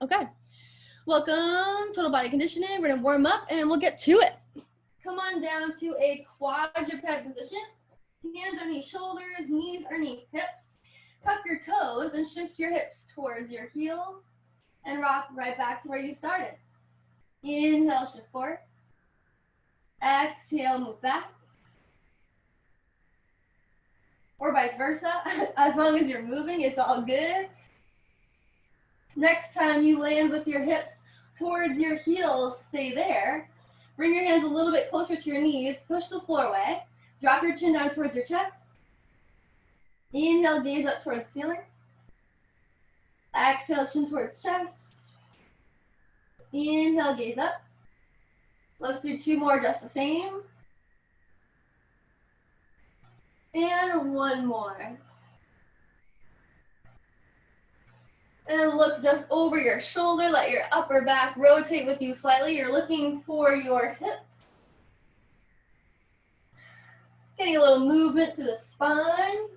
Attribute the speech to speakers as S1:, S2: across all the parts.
S1: Okay, welcome, total body conditioning. We're gonna warm up and we'll get to it. Come on down to a quadruped position. Hands underneath shoulders, knees underneath hips. Tuck your toes and shift your hips towards your heels and rock right back to where you started. Inhale, shift forward. Exhale, move back. Or vice versa. As long as you're moving, it's all good. Next time you land with your hips towards your heels, stay there. Bring your hands a little bit closer to your knees. Push the floor away. Drop your chin down towards your chest. Inhale, gaze up towards the ceiling. Exhale, chin towards chest. Inhale, gaze up. Let's do 2 more just the same. And 1 more. And look just over your shoulder. Let your upper back rotate with you slightly. You're looking for your hips. Getting a little movement to the spine.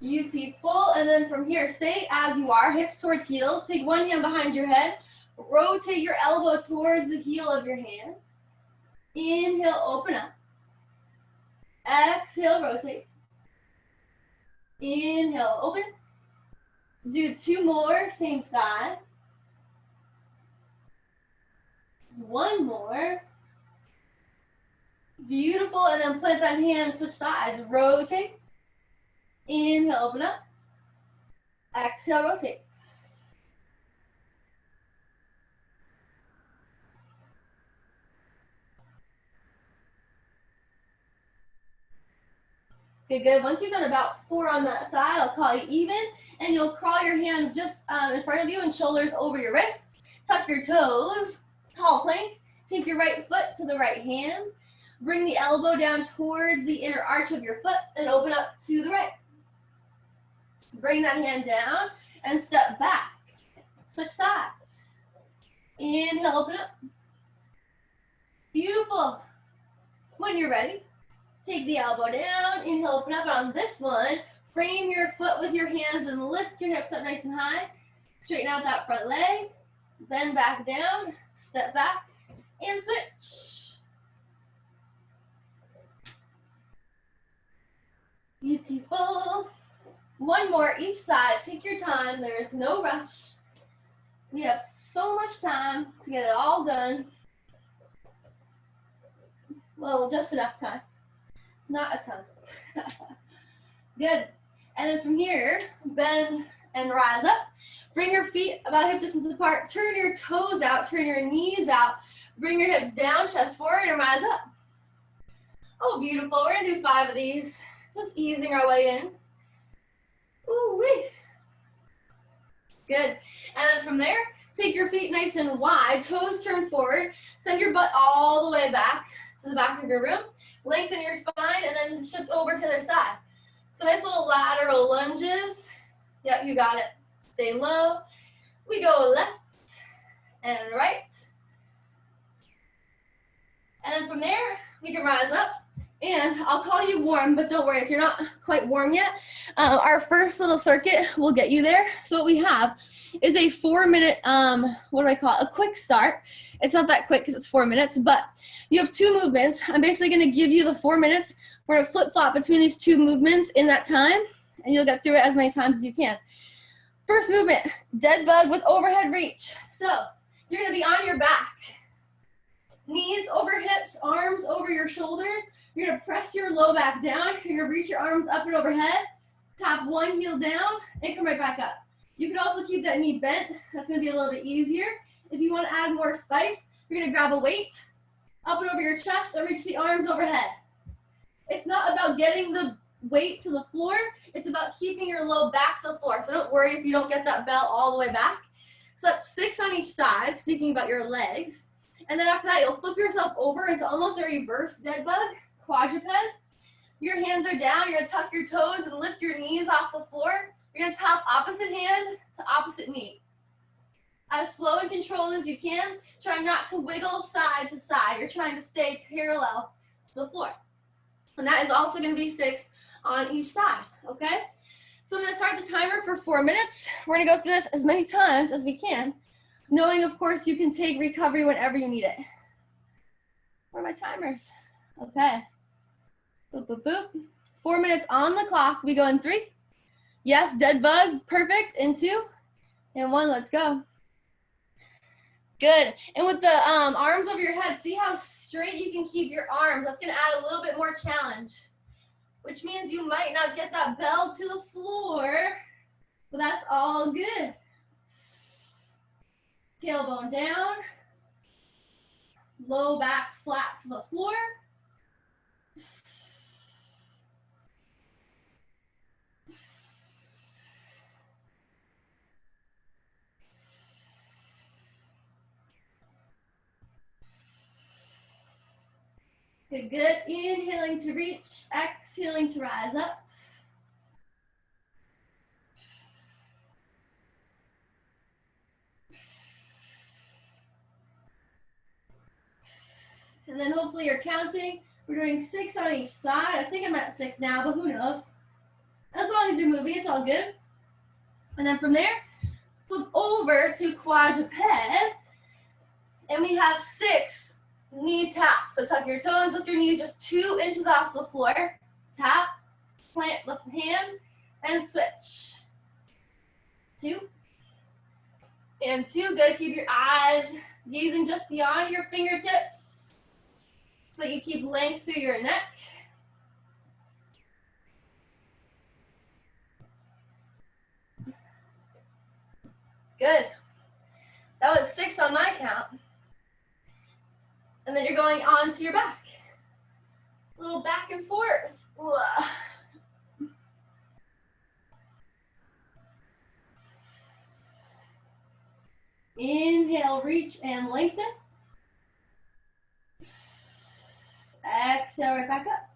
S1: Beautiful. And then from here, stay as you are, hips towards heels. Take one hand behind your head. Rotate your elbow towards the heel of your hand. Inhale, open up. Exhale, rotate. Inhale, open. Do 2 more, same side. 1 more. Beautiful, and then plant that hand, switch sides, rotate. Inhale, open up. Exhale, rotate. Okay, good. Once you've done about 4 on that side, I'll call you even, and you'll crawl your hands just in front of you and shoulders over your wrists. Tuck your toes, tall plank. Take your right foot to the right hand. Bring the elbow down towards the inner arch of your foot and open up to the right. Bring that hand down and step back. Switch sides. Inhale, open up. Beautiful. When you're ready, take the elbow down. Inhale, open up. On this one, frame your foot with your hands and lift your hips up nice and high. Straighten out that front leg. Bend back down. Step back and switch. Beautiful. 1 more each side. Take your time. There is no rush. We have so much time to get it all done. Well, just enough time. Not a ton. Good. And then from here, bend and rise up. Bring your feet about hip distance apart. Turn your toes out. Turn your knees out. Bring your hips down, chest forward, and rise up. Oh, beautiful. We're going to do 5 of these. Just easing our way in. Ooh-wee. Good. And then from there, take your feet nice and wide. Toes turn forward. Send your butt all the way back to the back of your room. Lengthen your spine and then shift over to the other side. So nice little lateral lunges. Yep, you got it. Stay low. We go left and right. And then from there, we can rise up. And I'll call you warm, but don't worry if you're not quite warm yet. Our first little circuit will get you there. So what we have is a 4-minute, what do I call it? A quick start. It's not that quick because it's 4 minutes, but you have 2 movements. I'm basically going to give you the 4 minutes. We're going to flip-flop between these 2 movements in that time, and you'll get through it as many times as you can. First movement, dead bug with overhead reach. So you're going to be on your back. Knees over hips, arms over your shoulders. You're going to press your low back down. You're going to reach your arms up and overhead. Tap one heel down and come right back up. You can also keep that knee bent. That's going to be a little bit easier. If you want to add more spice, you're going to grab a weight up and over your chest and reach the arms overhead. It's not about getting the weight to the floor. It's about keeping your low back to the floor. So don't worry if you don't get that belt all the way back. So that's 6 on each side, speaking about your legs. And then after that, you'll flip yourself over into almost a reverse dead bug, quadruped. Your hands are down. You're going to tuck your toes and lift your knees off the floor. You're going to tap opposite hand to opposite knee. As slow and controlled as you can. Try not to wiggle side to side. You're trying to stay parallel to the floor. And that is also going to be 6 on each side, okay? So I'm gonna start the timer for 4 minutes. We're gonna go through this as many times as we can, knowing of course you can take recovery whenever you need it. Where are my timers? Okay. Boop, boop, boop. 4 minutes on the clock. We go in 3. Yes, dead bug, perfect. In 2, and 1, let's go. Good. And with the arms over your head, see how straight you can keep your arms. That's gonna add a little bit more challenge, which means you might not get that bell to the floor, but that's all good. Tailbone down, low back flat to the floor. Good, good. Inhaling to reach, exhaling to rise up. And then hopefully you're counting. We're doing 6 on each side. I think I'm at 6 now, but who knows? As long as you're moving, it's all good. And then from there, flip over to quadruped. And we have 6 knee taps. So tuck your toes, lift your knees just 2 inches off the floor. Tap, plant left hand, and switch. 2. And 2, good. Keep your eyes gazing just beyond your fingertips so you keep length through your neck. Good. That was 6 on my count. And then you're going on to your back. A little back and forth. Inhale, reach and lengthen. Exhale, right back up.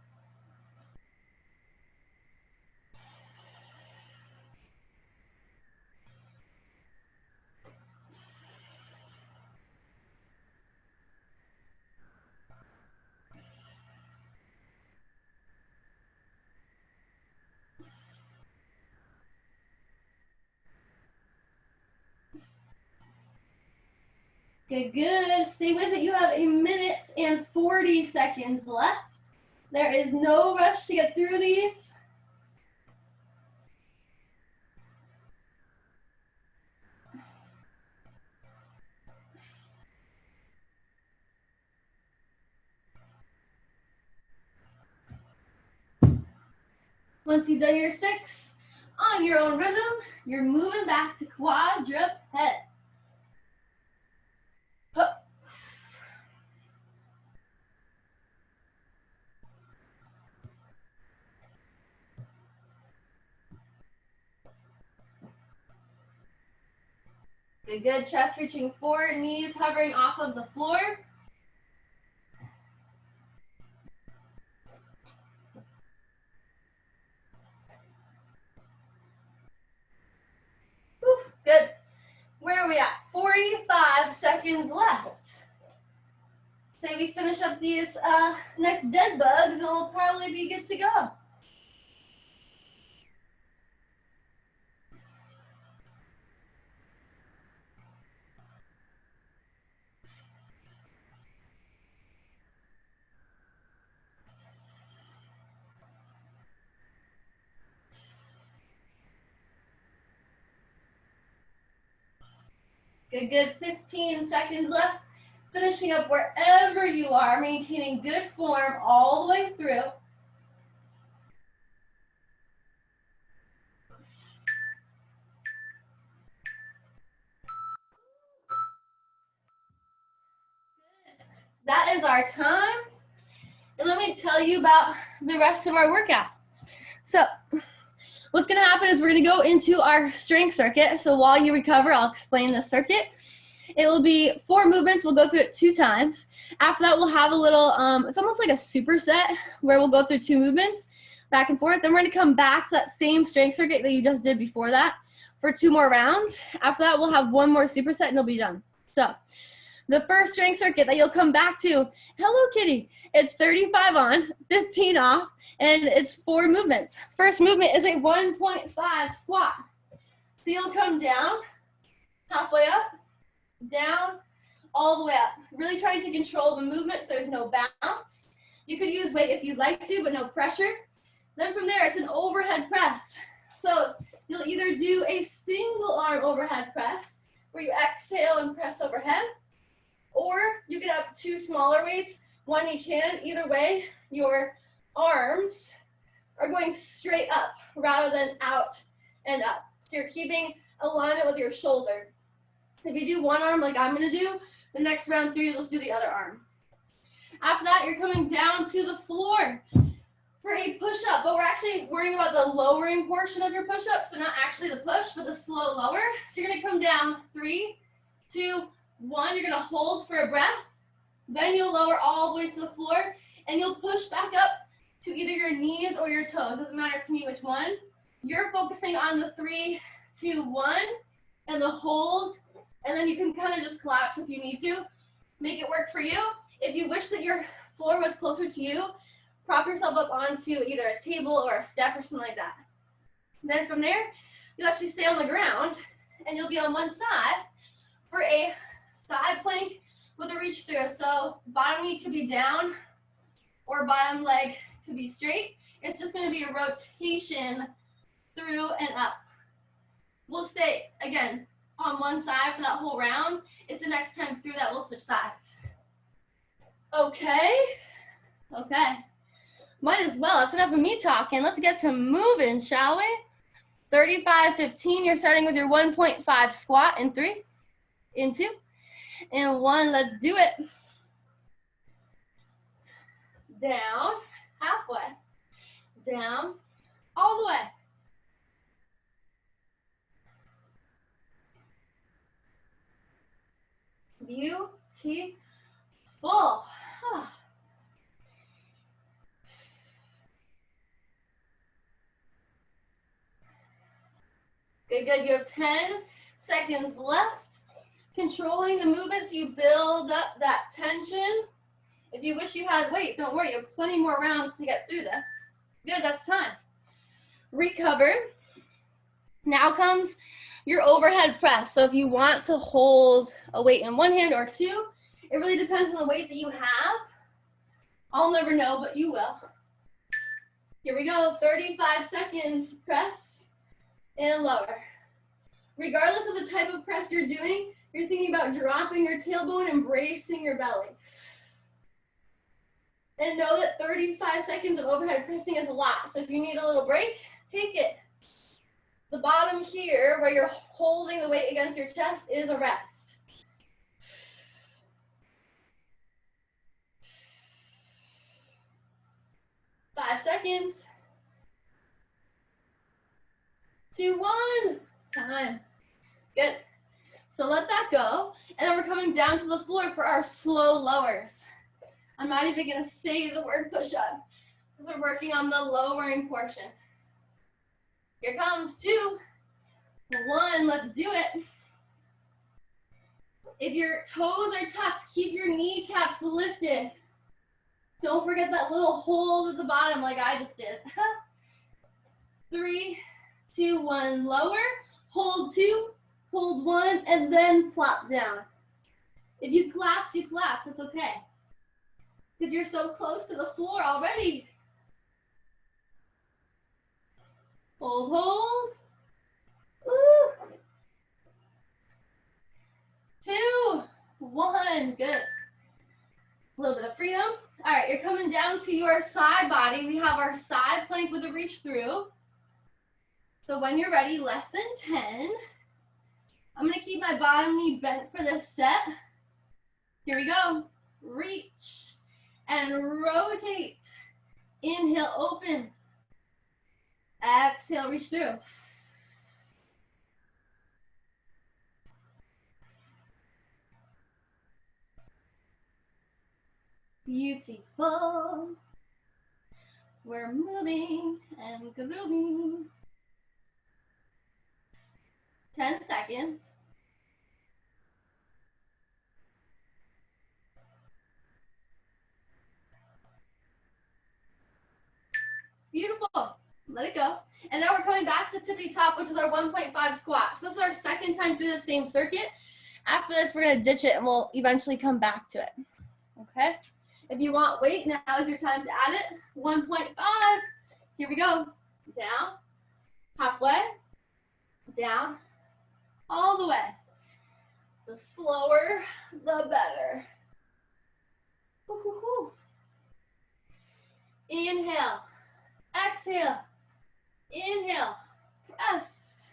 S1: Good, good. Stay with it. You have 1 minute and 40 seconds left. There is no rush to get through these. Once you've done your 6 on your own rhythm, you're moving back to quadruped. Good, good. Chest reaching forward, knees hovering off of the floor. Whew, good. Where are we at? 45 seconds left. Say we finish up these next dead bugs and we'll probably be good to go. Good, good. 15 seconds left. Finishing up wherever you are, maintaining good form all the way through. That is our time. And let me tell you about the rest of our workout. So what's gonna happen is we're gonna go into our strength circuit. So while you recover, I'll explain the circuit. It will be 4 movements. We'll go through it 2 times. After that, we'll have a little, it's almost like a superset where we'll go through 2 movements back and forth. Then we're gonna come back to that same strength circuit that you just did before that for 2 more rounds. After that, we'll have 1 more superset and it'll be done. So The first strength circuit that you'll come back to, hello kitty, it's 35 on, 15 off, and it's 4 movements. First movement is a 1.5 squat. So you'll come down, halfway up, down, all the way up. Really trying to control the movement so there's no bounce. You could use weight if you'd like to, but no pressure. Then from there, it's an overhead press. So you'll either do a single arm overhead press, where you exhale and press overhead, or you can have 2 smaller weights, one each hand. Either way, your arms are going straight up rather than out and up. So you're keeping alignment with your shoulder. If you do one arm like I'm gonna do, the next round 3, let's do the other arm. After that, you're coming down to the floor for a push-up, but we're actually worrying about the lowering portion of your push-up, so not actually the push, but the slow lower. So you're gonna come down, 3, 2, 1. You're gonna hold for a breath, then you'll lower all the way to the floor, and you'll push back up to either your knees or your toes. Doesn't matter to me which one. You're focusing on the 3, 2, 1, and the hold, and then you can kind of just collapse if you need to. Make it work for you. If you wish that your floor was closer to you, prop yourself up onto either a table or a step or something like that. Then from there, you'll actually stay on the ground, and you'll be on one side for a side plank with a reach through. So bottom knee could be down, or bottom leg could be straight. It's just going to be a rotation through and up. We'll stay, again, on one side for that whole round. It's the next time through that we'll switch sides. Okay. Okay. Might as well. That's enough of me talking. Let's get to moving, shall we? 35, 15. You're starting with your 1.5 squat in 3, in 2, and 1. Let's do it. Down, halfway. Down, all the way. Beautiful. Good, good. You have 10 seconds left. Controlling the movements, you build up that tension. If you wish you had weight, don't worry. You have plenty more rounds to get through this. Good, that's time. Recover. Now comes your overhead press. So if you want to hold a weight in one hand or 2, it really depends on the weight that you have. I'll never know, but you will. Here we go. 35 seconds. Press and lower. Regardless of the type of press you're doing, you're thinking about dropping your tailbone and bracing your belly. And know that 35 seconds of overhead pressing is a lot. So if you need a little break, take it. The bottom here, where you're holding the weight against your chest, is a rest. 5 seconds. 2, 1. Time. Good. So let that go. And then we're coming down to the floor for our slow lowers. I'm not even going to say the word push-up because we're working on the lowering portion. Here comes 2, 1. Let's do it. If your toes are tucked, keep your kneecaps lifted. Don't forget that little hold at the bottom like I just did. 3, 2, 1. Lower. Hold 2, hold 1, and then plop down. If you collapse, you collapse. It's okay. Because you're so close to the floor already. Hold, hold. Ooh. 2, 1. Good. A little bit of freedom. All right, you're coming down to your side body. We have our side plank with a reach through. So when you're ready, less than 10. I'm going to keep my bottom knee bent for this set. Here we go. Reach and rotate. Inhale, open. Exhale, reach through. Beautiful. We're moving and grooving. 10 seconds. Beautiful. Let it go. And now we're coming back to tippity top, which is our 1.5 squat. So this is our second time through the same circuit. After this, we're gonna ditch it and we'll eventually come back to it, okay? If you want weight, now is your time to add it. 1.5, here we go. Down, halfway, down, all the way. The slower, the better. Woo-hoo-hoo. Inhale, exhale, inhale, press.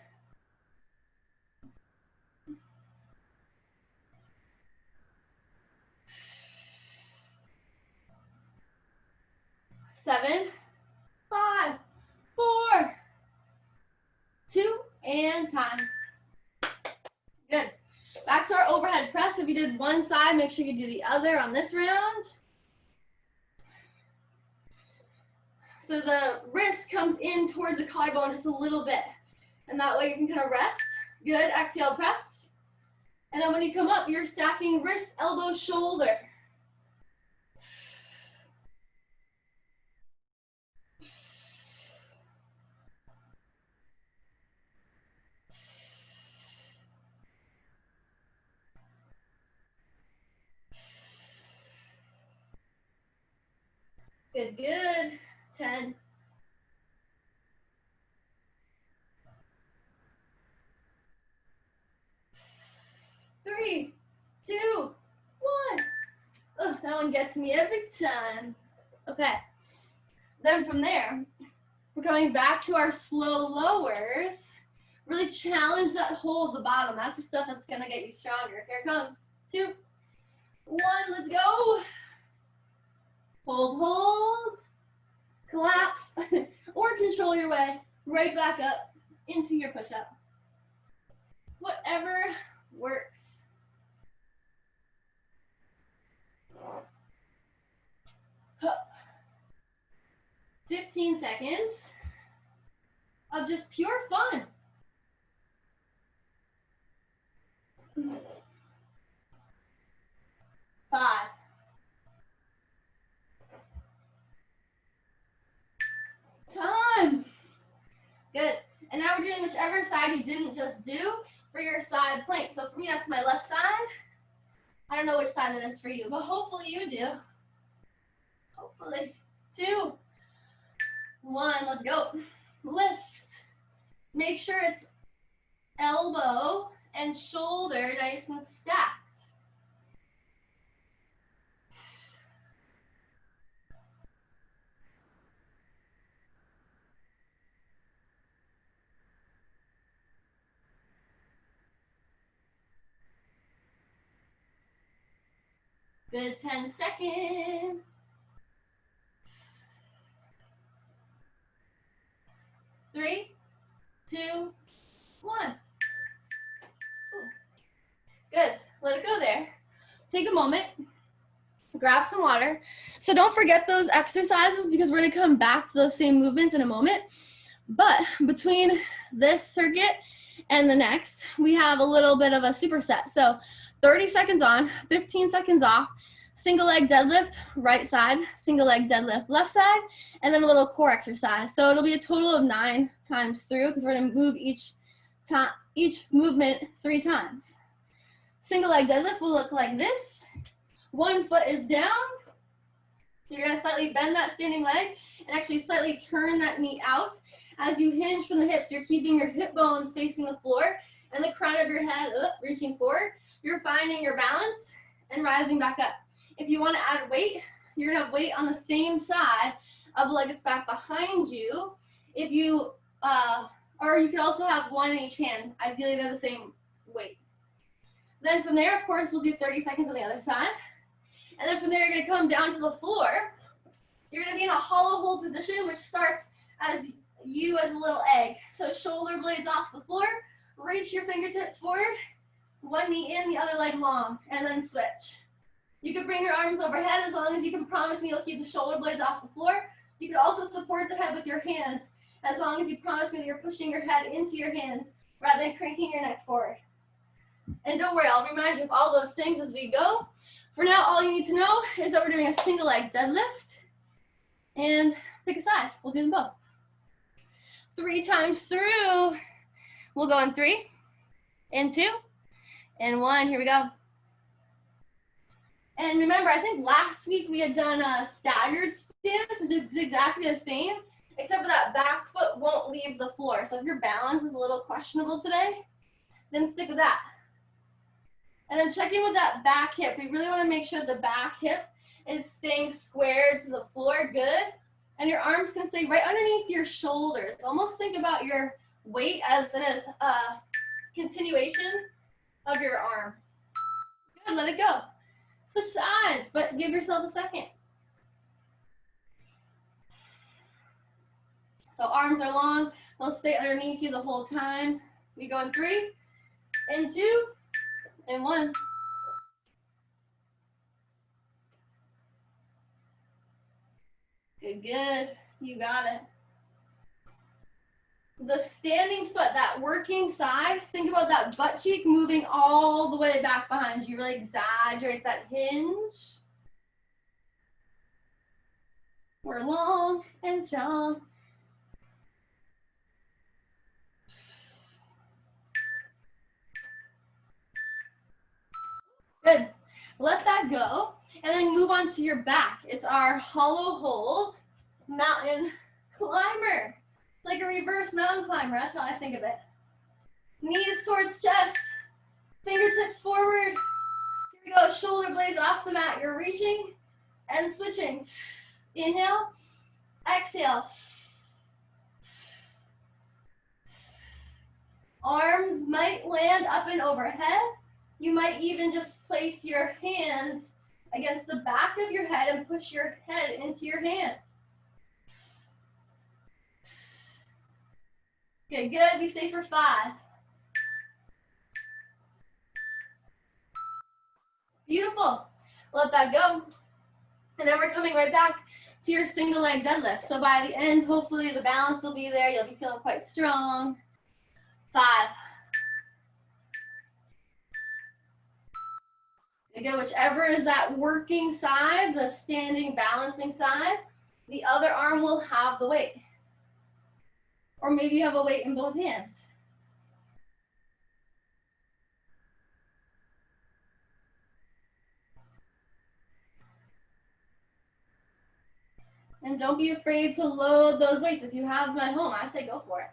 S1: Seven, 5, 4, 2, and time. Good. Back to our overhead press. If you did one side, make sure you do the other on this round. So the wrist comes in towards the collarbone just a little bit. And that way you can kind of rest. Good. Exhale, press. And then when you come up, you're stacking wrist, elbow, shoulder. Good, good. 10. 3, 2, 1. Oh, that one gets me every time. Okay. Then from there, we're coming back to our slow lowers. Really challenge that hold the bottom. That's the stuff that's gonna get you stronger. Here it comes. 2, 1, let's go. Hold, hold. Collapse. Or control your way right back up into your push-up. Whatever works. 15 seconds of just pure fun. 5. Time. Good. And now we're doing whichever side you didn't just do for your side plank. So for me, that's my left side. I don't know which side it is for you, but hopefully you do. Hopefully. 2, 1, let's go. Lift. Make sure it's elbow and shoulder nice and stacked. Good, 10 seconds. 3, 2, 1. Ooh. Good, let it go there. Take a moment, grab some water. So don't forget those exercises because we're gonna come back to those same movements in a moment. But between this circuit and the next, we have a little bit of a superset. So 30 seconds on, 15 seconds off, single leg deadlift, right side, single leg deadlift, left side, and then a little core exercise. So it'll be a total of 9 times through because we're gonna move each movement 3 times. Single leg deadlift will look like this. One foot is down. You're gonna slightly bend that standing leg and actually slightly turn that knee out. As you hinge from the hips, you're keeping your hip bones facing the floor and the crown of your head reaching forward. You're finding your balance and rising back up. If you want to add weight, you're gonna have weight on the same side of the leg that's back behind you. If you, or you could also have one in each hand. Ideally, they're the same weight. Then from there, of course, we'll do 30 seconds on the other side. And then from there, you're gonna come down to the floor. You're gonna be in a hollow hold position, which starts as you as a little egg. So shoulder blades off the floor, reach your fingertips forward, one knee in, the other leg long, and then switch. You can bring your arms overhead as long as you can promise me you'll keep the shoulder blades off the floor. You can also support the head with your hands as long as you promise me that you're pushing your head into your hands rather than cranking your neck forward. And don't worry, I'll remind you of all those things as we go. For now, all you need to know is that we're doing a single leg deadlift. And pick a side. We'll do them both. 3 times through. We'll go in 3, in 2, and 1. Here we go. And remember, I think last week we had done a staggered stance, which is exactly the same, except for that back foot won't leave the floor. So if your balance is a little questionable today, then stick with that. And then check in with that back hip. We really want to make sure the back hip is staying squared to the floor, good. And your arms can stay right underneath your shoulders. Almost think about your weight as a continuation of your arm. Good, let it go. Switch sides, but give yourself a second. So arms are long, they'll stay underneath you the whole time. We go in 3, in 2, and 1. Good, good. You got it. The standing foot, that working side, think about that butt cheek moving all the way back behind you. Really exaggerate that hinge. We're long and strong. Good. Let that go. And then move on to your back. It's our hollow hold mountain climber. It's like a reverse mountain climber. That's how I think of it. Knees towards chest. Fingertips forward. Here we go. Shoulder blades off the mat. You're reaching and switching. Inhale. Exhale. Arms might land up and overhead. You might even just place your hands against the back of your head and push your head into your hands. Good, good. We stay for 5. Beautiful. Let that go. And then we're coming right back to your single leg deadlift. So by the end, hopefully the balance will be there. You'll be feeling quite strong. 5. Again, whichever is that working side, the standing balancing side, the other arm will have the weight. Or maybe you have a weight in both hands. And don't be afraid to load those weights. If you have them at home, I say go for it.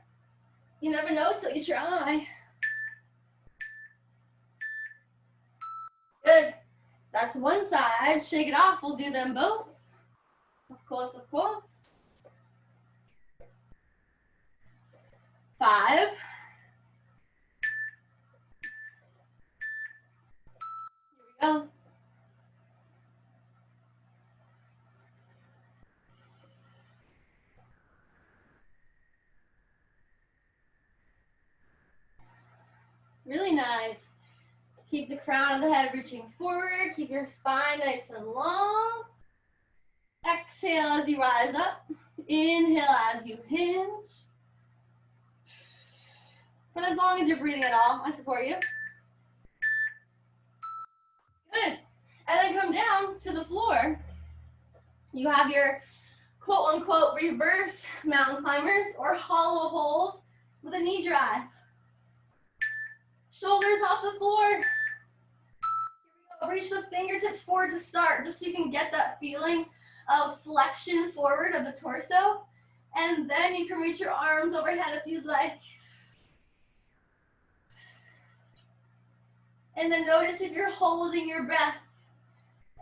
S1: You never know until you try. Good. That's one side. Shake it off. We'll do them both. Of course, of course. 5. Here we go. Really nice. Keep the crown of the head reaching forward. Keep your spine nice and long. Exhale as you rise up. Inhale as you hinge. But as long as you're breathing at all, I support you. Good. And then come down to the floor. You have your quote unquote reverse mountain climbers or hollow hold with a knee drive. Shoulders off the floor. Here we go. Reach the fingertips forward to start, just so you can get that feeling of flexion forward of the torso. And then you can reach your arms overhead if you'd like. And then notice if you're holding your breath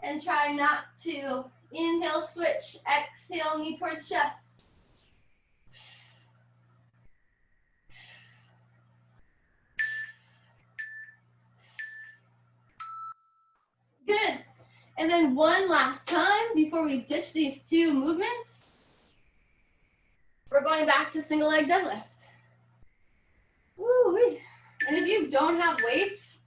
S1: and try not to. Inhale, switch. Exhale, knee towards chest. Good. And then one last time before we ditch these 2 movements. We're going back to single leg deadlift. Woo-wee. And if you don't have weights,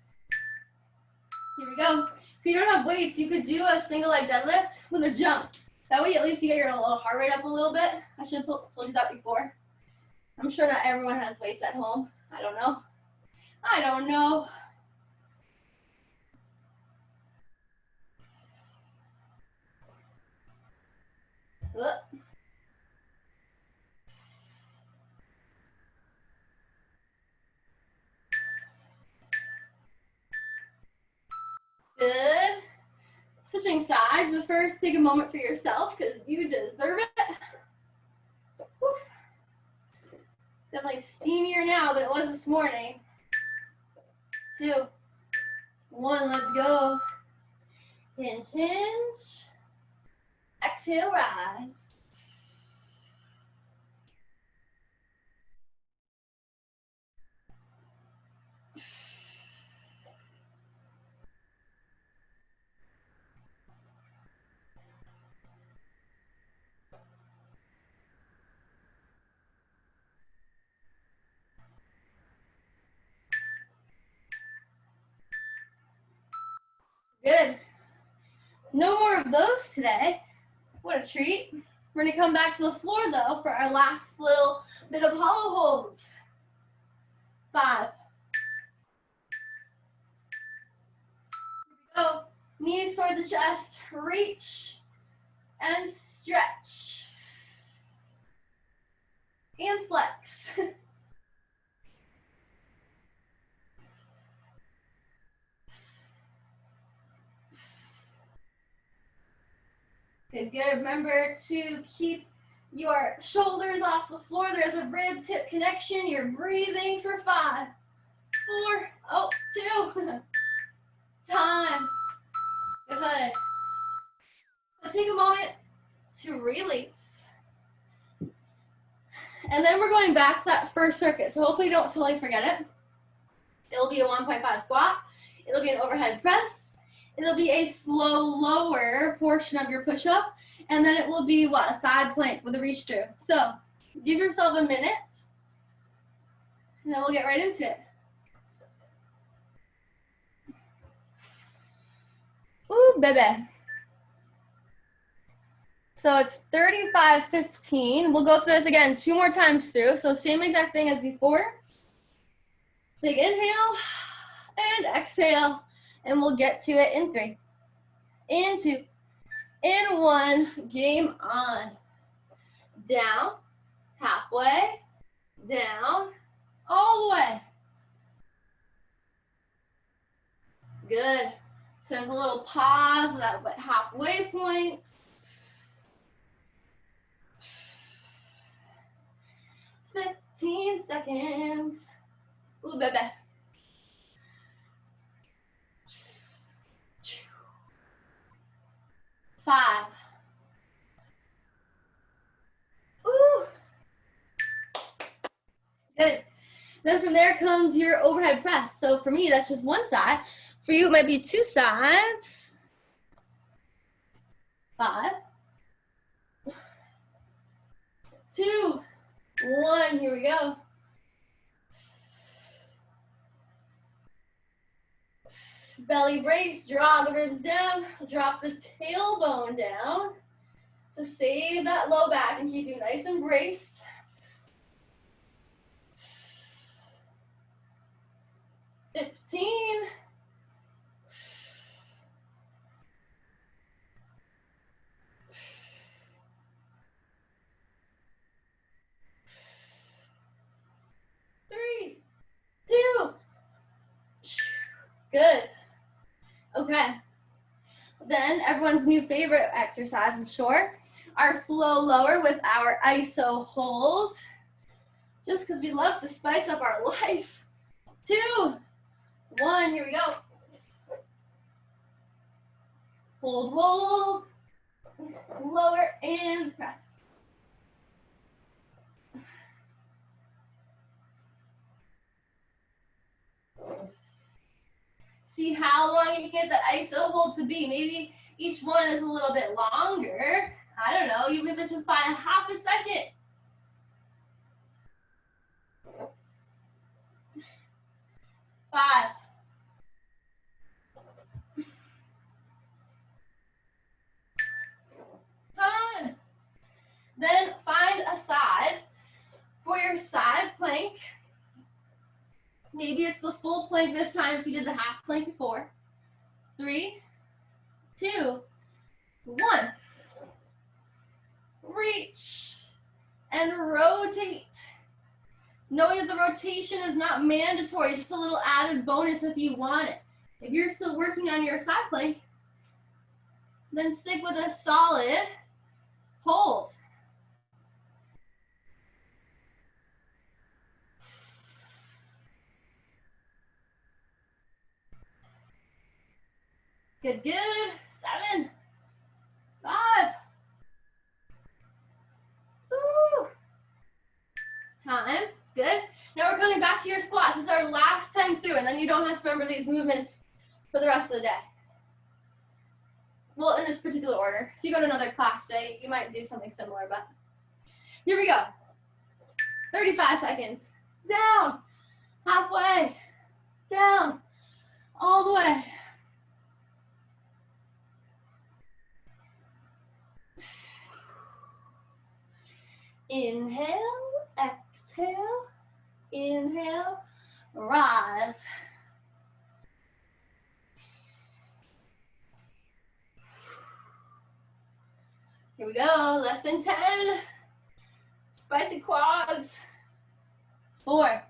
S1: here we go. If you don't have weights, you could do a single leg deadlift with a jump. That way at least you get your little heart rate up a little bit. I should have told you that before. I'm sure not everyone has weights at home. I don't know. I don't know. switching sides, but first take a moment for yourself because you deserve it. Woof. Definitely steamier now than it was this morning. 2, 1, let's go. Hinge, hinge. Exhale, rise. Good. No more of those today. What a treat. We're gonna come back to the floor though for our last little bit of hollow holds. 5. Here we go. Knees towards the chest. Reach and stretch. And flex. Good, good. Remember to keep your shoulders off the floor. There's a rib tip connection. You're breathing for 5, 4, 2. Time. Good. So take a moment to release. And then we're going back to that first circuit. So hopefully you don't totally forget it. It'll be a 1.5 squat. It'll be an overhead press. It'll be a slow lower portion of your push-up. And then it will be what? A side plank with a reach through. So give yourself a minute. And then we'll get right into it. Ooh, baby. So it's 35:15. We'll go through this again 2 more times through. So same exact thing as before. Big inhale and exhale. And we'll get to it in 3, in 2, in 1. Game on. Down, halfway, down, all the way. Good. So there's a little pause at that halfway point. 15 seconds. Ooh, baby. 5. Ooh. Good. Then from there comes your overhead press. So for me, that's just one side. For you, it might be 2 sides. 5, 2, 1. Here we go. Belly brace, draw the ribs down, drop the tailbone down to save that low back and keep you nice and braced. 15. 3, 2. Good. Okay. Then everyone's new favorite exercise, I'm sure, our slow lower with our iso hold. Just because we love to spice up our life. 2, 1, here we go. Hold, hold. Lower and press. See how long you can get that iso hold to be. Maybe each one is a little bit longer. I don't know, even if it's just by a half a second. 5. Time. Then find a side for your side plank. Maybe it's the full plank this time if you did the half plank before. 3, 2, 1. Reach and rotate. Knowing that the rotation is not mandatory, it's just a little added bonus if you want it. If you're still working on your side plank, Then stick with a solid hold. Good, good. 7, 5. Woo. Time. Good. Now we're coming back to your squats. This is our last time through, and then you don't have to remember these movements for the rest of the day. Well, in this particular order. If you go to another class today, you might do something similar, but here we go. 35 seconds. Down. Halfway. Down. All the way. Inhale, exhale, inhale, rise. Here we go, less than 10. Spicy quads. 4.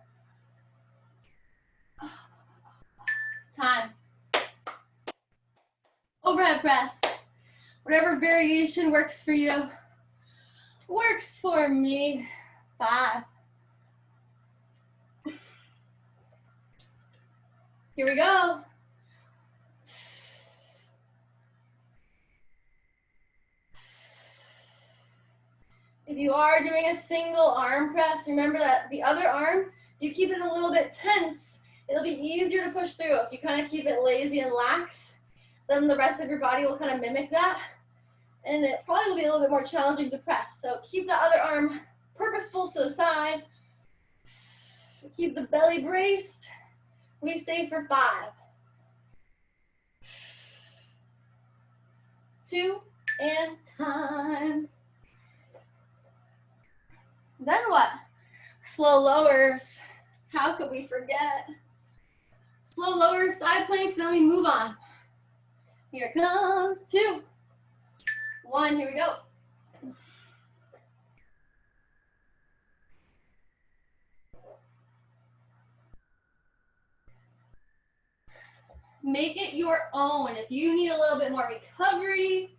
S1: Time. Overhead press. Whatever variation works for you. Works for me. 5. Here we go. If you are doing a single arm press, remember that the other arm, you keep it a little bit tense, it'll be easier to push through. If you kind of keep it lazy and lax, then the rest of your body will kind of mimic that. And it probably will be a little bit more challenging to press. So keep the other arm purposeful to the side. Keep the belly braced. We stay for 5. 2, and time. Then what? Slow lowers. How could we forget? Slow lowers, side planks, then we move on. Here it comes. 2, 1, here we go. Make it your own. If you need a little bit more recovery,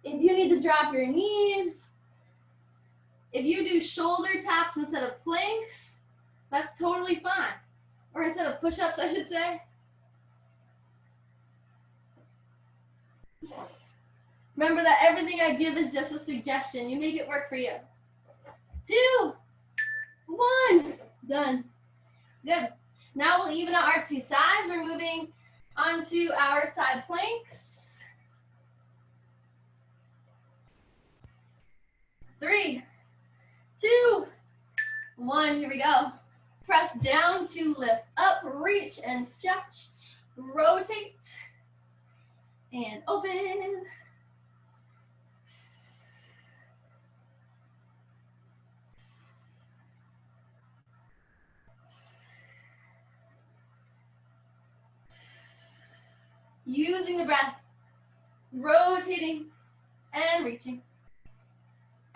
S1: if you need to drop your knees, if you do shoulder taps instead of planks, that's totally fine. Or instead of push-ups, I should say. Remember that everything I give is just a suggestion. You make it work for you. 2, 1, done. Good. Now we'll even out our 2 sides. We're moving onto our side planks. 3, 2, 1, here we go. Press down to lift up, reach and stretch, rotate, and open. Using the breath, rotating and reaching.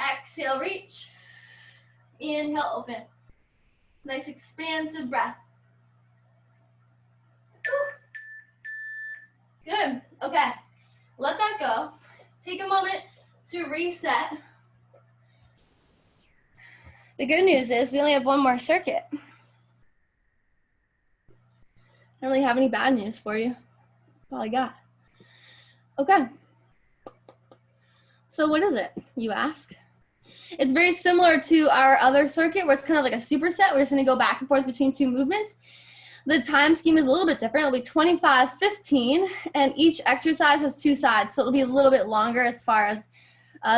S1: Exhale, reach. Inhale, open. Nice expansive breath. Good. Okay. Let that go. Take a moment to reset. The good news is we only have one more circuit. I don't really have any bad news for you. That's all I got. Okay. So what is it, you ask? It's very similar to our other circuit where it's kind of like a superset. We're just going to go back and forth between 2 movements. The time scheme is a little bit different. It'll be 25, 15, and each exercise has 2 sides, so it'll be a little bit longer as far as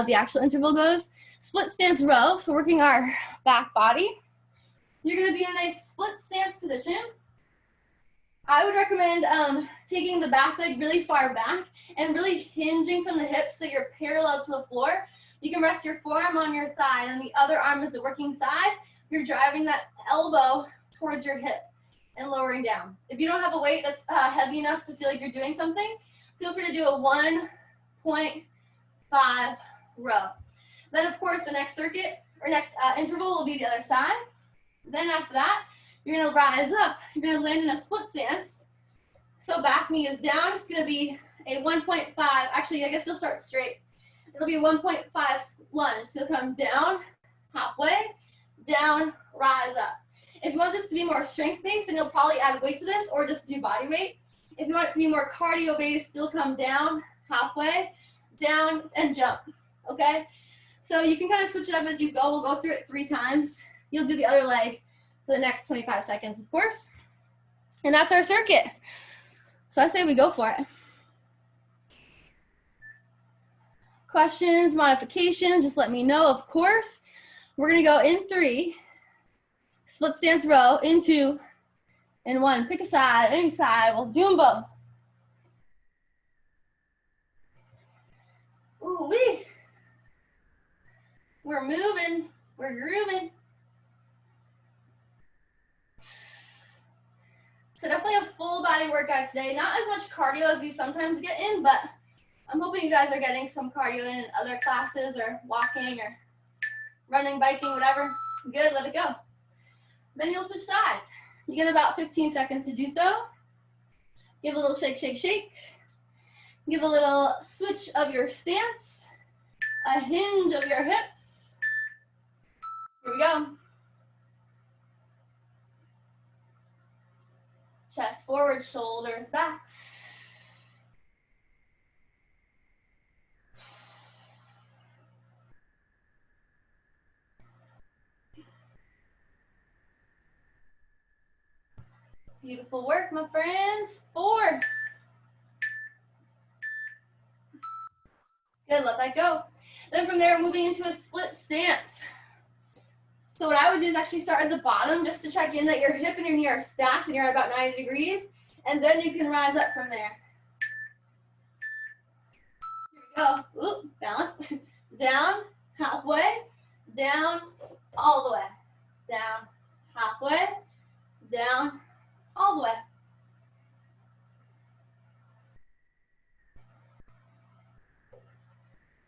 S1: the actual interval goes. Split stance row, so working our back body. You're going to be in a nice split stance position. I would recommend taking the back leg really far back and really hinging from the hips so you're parallel to the floor. You can rest your forearm on your thigh and the other arm is the working side. You're driving that elbow towards your hip and lowering down. If you don't have a weight that's heavy enough to feel like you're doing something, feel free to do a 1.5 row. Then of course the next circuit or next interval will be the other side. Then after that, you're gonna rise up. You're gonna land in a split stance. So back knee is down. It's gonna be a 1.5, actually I guess you'll start straight. It'll be a 1.5 lunge. So come down, halfway, down, rise up. If you want this to be more strength-based, then you'll probably add weight to this or just do body weight. If you want it to be more cardio-based, you'll come down, halfway, down, and jump, okay? So you can kind of switch it up as you go. We'll go through it 3 times. You'll do the other leg for the next 25 seconds, of course. And that's our circuit. So I say we go for it. Questions, modifications, just let me know, of course. We're gonna go in 3, split stance row, in 2, in 1. Pick a side, any side, we'll do them both. Ooh wee. We're moving, we're grooving. So definitely a full body workout today. Not as much cardio as we sometimes get in, but I'm hoping you guys are getting some cardio in other classes or walking or running, biking, whatever. Good, let it go. Then you'll switch sides. You get about 15 seconds to do so. Give a little shake, shake, shake. Give a little switch of your stance, a hinge of your hips. Here we go. Chest forward, shoulders back. Beautiful work, my friends. 4. Good, let that go. Then from there, moving into a split stance. So what I would do is actually start at the bottom just to check in that your hip and your knee are stacked and you're at about 90 degrees. And then you can rise up from there. Here we go. Ooh, balance. Down, halfway, down, all the way. Down, halfway, down, all the way.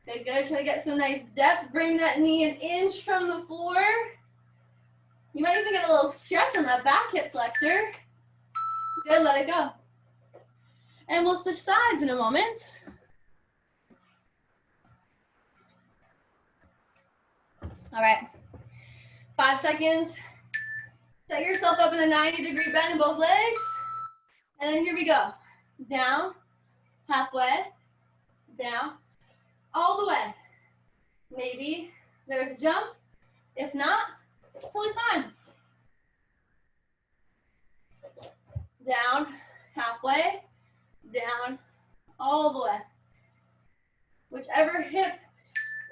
S1: Good, good. Try to get some nice depth. Bring that knee an inch from the floor. You might even get a little stretch on that back hip flexor. Good, let it go. And we'll switch sides in a moment. All right, 5 seconds. Set yourself up in a 90-degree bend in both legs. And then here we go. Down, halfway, down, all the way. Maybe there's a jump. If not, totally fine. Down, halfway, down, all the way. Whichever hip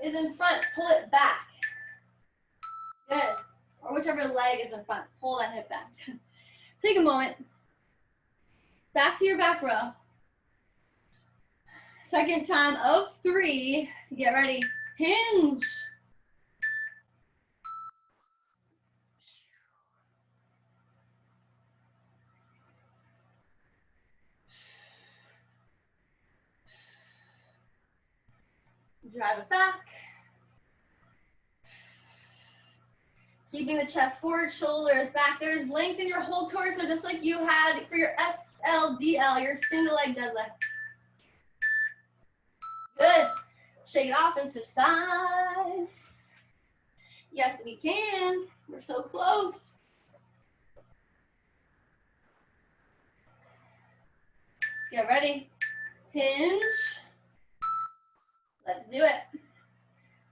S1: is in front, pull it back. Good. Or whichever leg is in front, pull that hip back. Take a moment. Back to your back row. Second time of 3. Get ready. Hinge. Drive it back. Keeping the chest forward, shoulders back. There's length in your whole torso, just like you had for your SLDL, your single leg deadlift. Good. Shake it off and switch sides. Yes, we can. We're so close. Get ready. Hinge. Let's do it.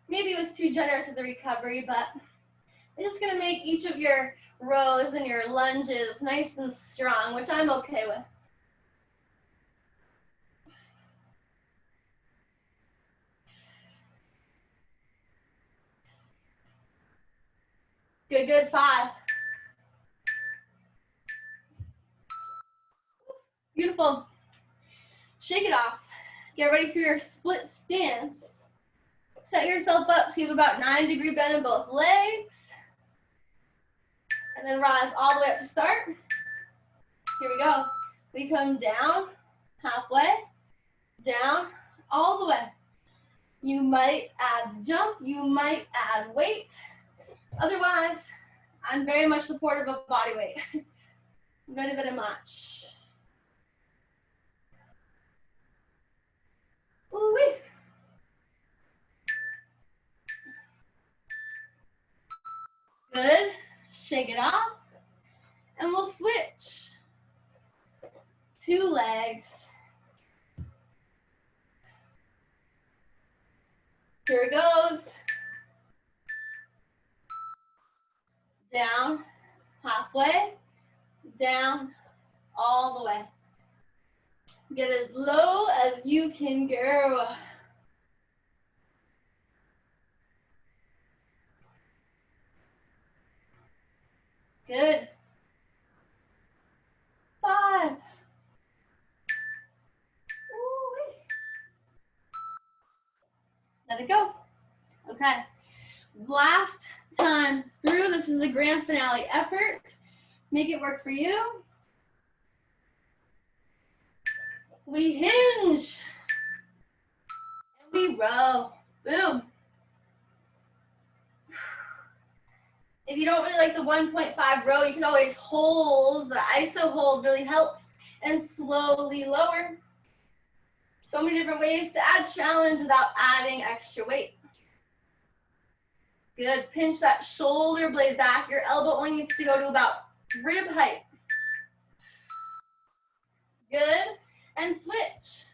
S1: Maybe it was too generous with the recovery, but I'm just going to make each of your rows and your lunges nice and strong, which I'm okay with. Good, good. 5. Beautiful. Shake it off. Get ready for your split stance. Set yourself up so you have about 9-degree bend in both legs. And then rise all the way up to start. Here we go. We come down, halfway, down, all the way. You might add jump, you might add weight. Otherwise, I'm very much supportive of body weight. Very, very much. Ooh-wee. Good. Shake it off. And we'll switch. 2 legs. Here it goes. Down, halfway, down, all the way. Get as low as you can go. Good. 5. Ooh-wee. Let it go. Okay. Last time through. This is the grand finale effort. Make it work for you. We hinge. And we row. Boom. If you don't really like the 1.5 row, you can always hold. The iso hold really helps. And slowly lower. So many different ways to add challenge without adding extra weight. Good. Pinch that shoulder blade back. Your elbow only needs to go to about rib height. Good. And switch.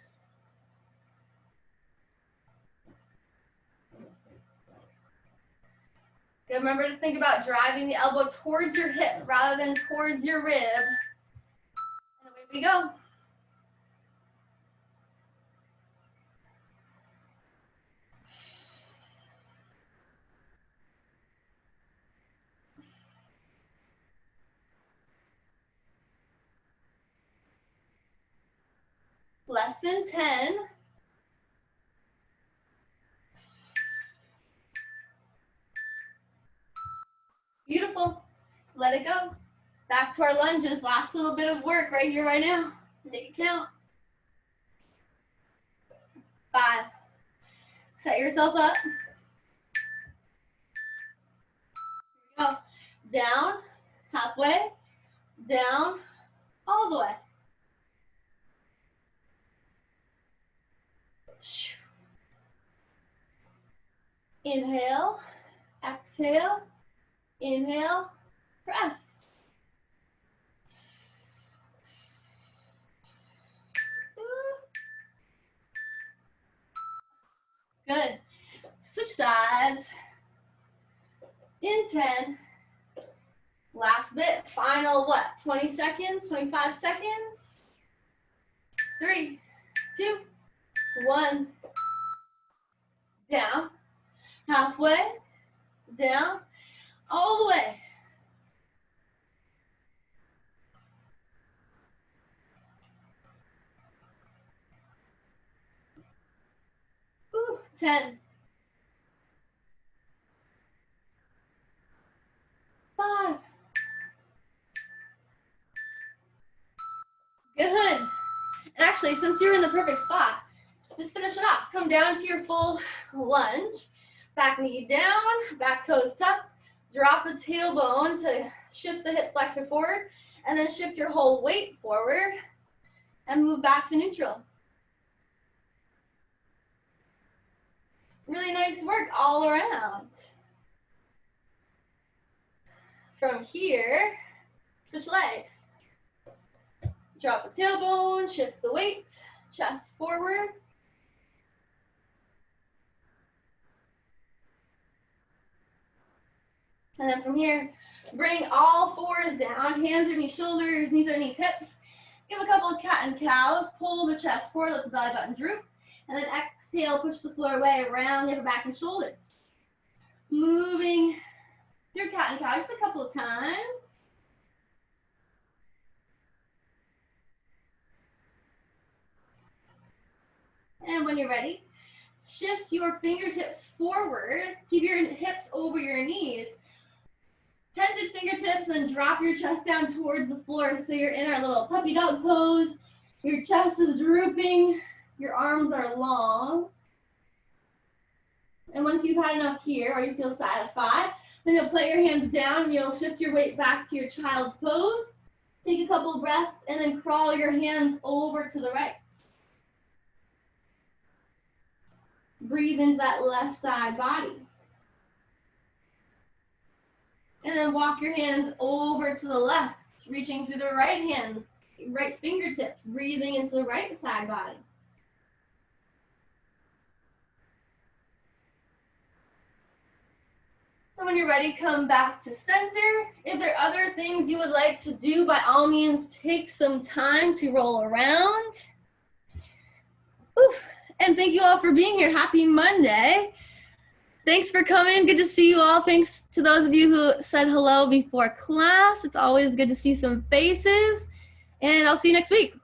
S1: Good. Remember to think about driving the elbow towards your hip rather than towards your rib. And away we go. Less than 10. Beautiful. Let it go. Back to our lunges. Last little bit of work right here, right now. Make it count. 5. Set yourself up. Here we go. Down, halfway, down, all the way. Inhale, exhale, inhale, press. Good. Switch sides. In 10. Last bit. Final what? 20 seconds? 25 seconds? 3, 2, 1. Down. Halfway. Down. All the way. Ooh, 10. 5. Good. And actually, since you're in the perfect spot, just finish it off. Come down to your full lunge. Back knee down, back toes tucked. Drop the tailbone to shift the hip flexor forward, and then shift your whole weight forward and move back to neutral. Really nice work all around. From here, switch legs. Drop the tailbone, shift the weight, chest forward. And then from here, bring all 4s down, hands underneath shoulders, knees underneath hips. Give a couple of cat and cows, pull the chest forward, let the belly button droop. And then exhale, push the floor away around the upper back and shoulders. Moving through cat and cow just a couple of times. And when you're ready, shift your fingertips forward. Keep your hips over your knees. Tented fingertips, then drop your chest down towards the floor so you're in our little puppy dog pose. Your chest is drooping. Your arms are long. And once you've had enough here, or you feel satisfied, then you'll put your hands down and you'll shift your weight back to your child's pose. Take a couple breaths and then crawl your hands over to the right. Breathe into that left side body. And then walk your hands over to the left, reaching through the right hand, right fingertips, breathing into the right side body. And when you're ready, come back to center. If there are other things you would like to do, by all means, take some time to roll around. Oof. And thank you all for being here. Happy Monday. Thanks for coming. Good to see you all. Thanks to those of you who said hello before class. It's always good to see some faces. And I'll see you next week.